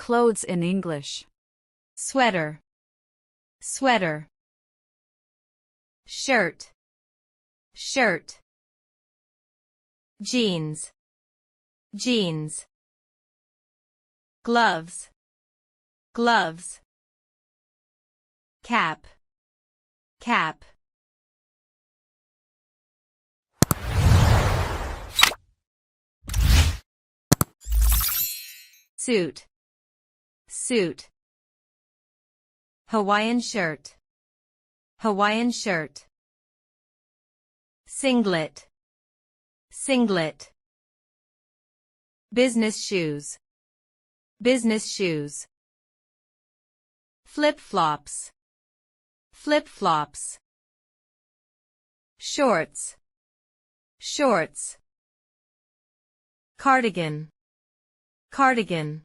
clothes in English. Sweater, sweater. Shirt, shirt. Jeans, jeans. Gloves, gloves. Cap, cap. Suit, suit. Hawaiian shirt, Hawaiian shirt. Singlet, singlet. Business shoes, business shoes. Flip-flops, flip-flops. Shorts, shorts. Cardigan, cardigan.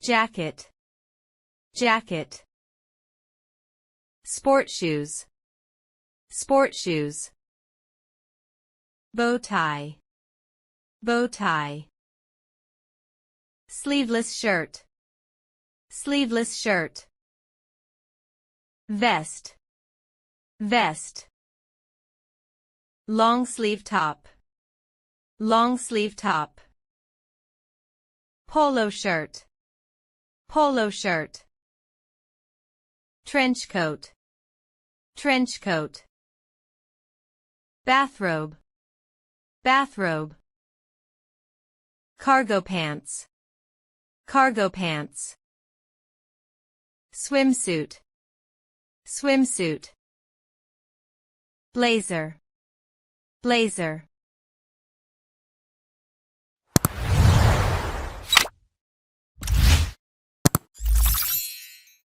Jacket, jacket. Sport shoes, sport shoes. Bow tie, bow tie. Sleeveless shirt, sleeveless shirt. Vest, vest. Long sleeve top, long sleeve top. Polo shirt, polo shirt. Trench coat, trench coat. Bathrobe, bathrobe. Cargo pants, cargo pants. Swimsuit, swimsuit. Blazer, blazer.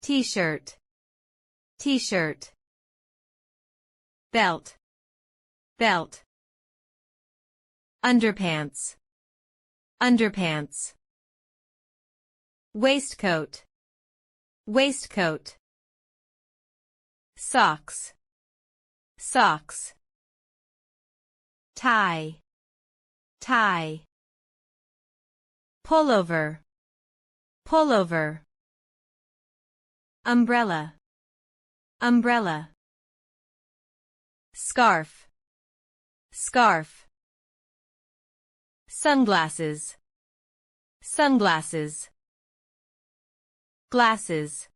T-shirt, t-shirt. Belt, belt. Underpants, underpants. Waistcoat, waistcoat. Socks, socks. Tie, tie. Pullover, pullover. Umbrella, umbrella. Scarf, scarf. Sunglasses, sunglasses. Glasses,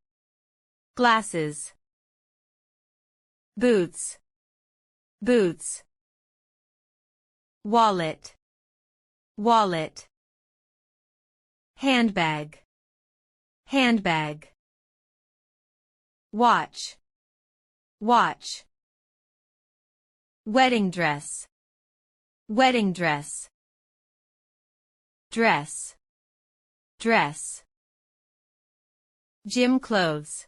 glasses. Boots, boots. Wallet, wallet. Handbag, handbag. Watch, watch. Wedding dress, wedding dress. Dress, dress. Gym clothes,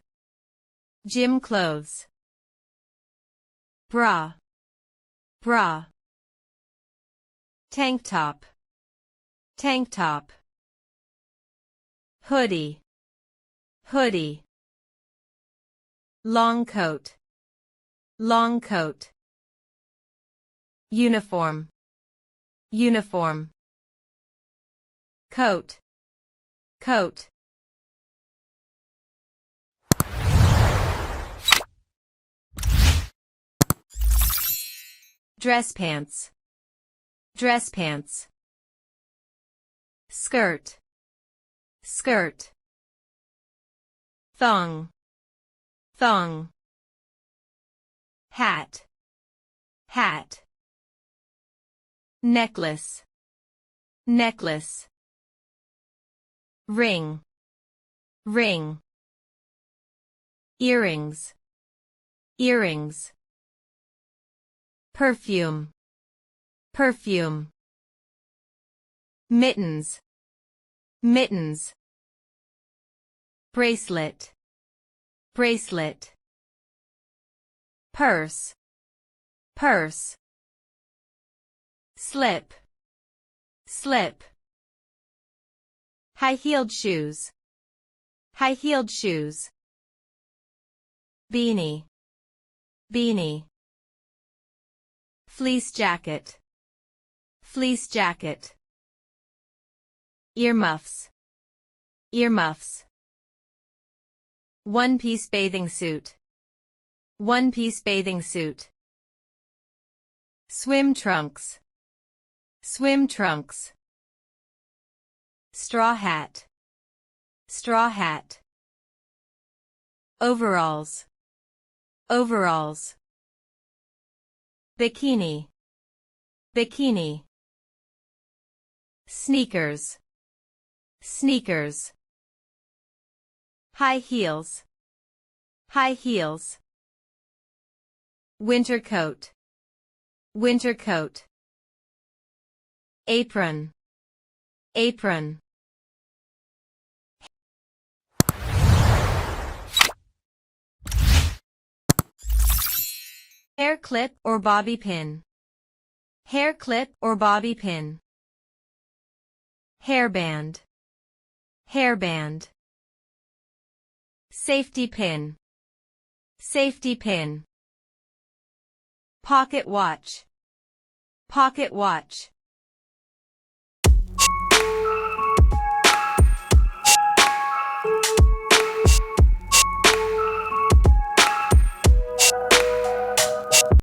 gym clothes. Bra, bra. Tank top, tank top. Hoodie, hoodie. Long coat, long coat. Uniform, uniform. Coat, coat. Dress pants, dress pants. Skirt, skirt. Thong, thong. Hat, hat. Necklace, necklace. Ring, ring. Earrings, earrings. Perfume, perfume. Mittens, mittens. Bracelet, bracelet. Purse, purse. Slip, slip. High-heeled shoes, high-heeled shoes. Beanie, beanie. Fleece jacket, fleece jacket. Earmuffs, Earmuffs. One-piece bathing suit. One-piece bathing suit. Swim trunks. Swim trunks. Straw hat. Straw hat. Overalls. Overalls. Bikini. Bikini. Sneakers. Sneakers. High heels. High heels. Winter coat. Winter coat. Apron. Apron. Hair clip or bobby pin. Hair clip or bobby pin. Hairband. Hairband. Safety pin. Safety pin. Pocket watch. Pocket watch.